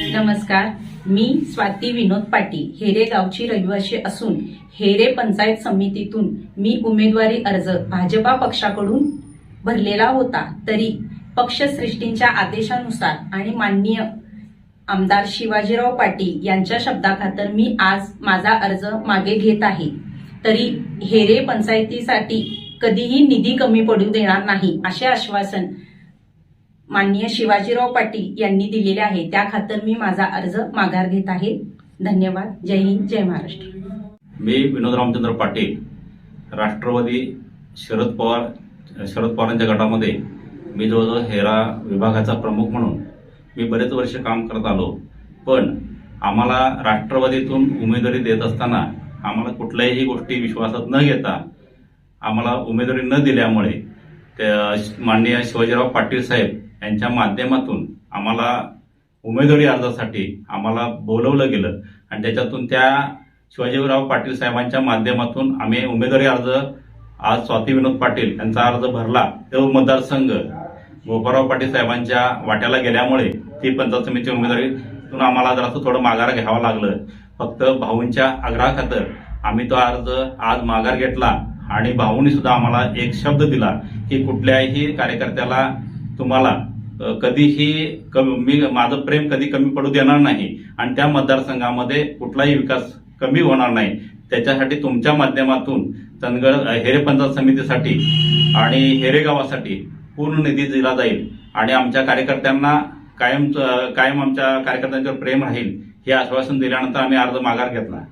नमस्कार, मी स्वाती विनोद पाटील हेरे गावची रहिवासी असून हेरे पंचायत समितीतून मी उमेदवारी अर्ज भाजपा पक्षाकडून भरलेला होता। तरी पक्षश्रेष्ठींच्या आदेशानुसार आणि माननीय आमदार शिवाजीराव पाटील यांच्या शब्दाखातर मी आज माझा अर्ज मागे घेत आहे। तरी हेरे पंचायतीसाठी कधीही निधी कमी पडू देणार नाही असे आश्वासन माननीय शिवाजीराव पाटील यांनी दिलेले आहे। त्या खातर मी माझा अर्ज माघार घेत आहे। धन्यवाद। जय हिंद, जय महाराष्ट्र। मी विनोद रामचंद्र पाटील, राष्ट्रवादी शरद पवारांच्या गटामध्ये मी जवळजवळ हेरा विभागाचा प्रमुख म्हणून मी बरेच वर्ष काम करत आलो। पण आम्हाला राष्ट्रवादीतून उमेदवारी देत असताना आम्हाला कुठल्याही गोष्टी विश्वासात न घेता आम्हाला उमेदवारी न दिल्यामुळे माननीय शिवाजीराव पाटील साहेब यांच्या माध्यमातून आम्हाला उमेदवारी अर्जासाठी आम्हाला बोलवलं गेलं आणि त्याच्यातून त्या शिवाजीराव पाटील साहेबांच्या माध्यमातून आम्ही उमेदवारी अर्ज आज स्वाती विनोद पाटील यांचा अर्ज भरला। तो मतदारसंघ गोपाळराव पाटील साहेबांच्या वाट्याला गेल्यामुळे ती पंचायत समितीची उमेदवारीतून आम्हाला जरासं थोडं माघार घ्यावं लागलं। फक्त भाऊंच्या आग्रहाखातर आम्ही तो अर्ज आज माघार घेतला आणि भाऊंनी सुद्धा आम्हाला एक शब्द दिला की कुठल्याही कार्यकर्त्याला तुम्हाला कधीही माझं प्रेम कधी कमी पडू देणार नाही आणि त्या मतदारसंघामध्ये कुठलाही विकास कमी होणार नाही। त्याच्यासाठी तुमच्या माध्यमातून चंदगड हेरे पंचायत समितीसाठी आणि हेरे गावासाठी पूर्ण निधी दिला जाईल आणि आमच्या कार्यकर्त्यांना कायम आमच्या कार्यकर्त्यांच्यावर प्रेम राहील हे आश्वासन दिल्यानंतर आम्ही अर्ज माघार घेतला।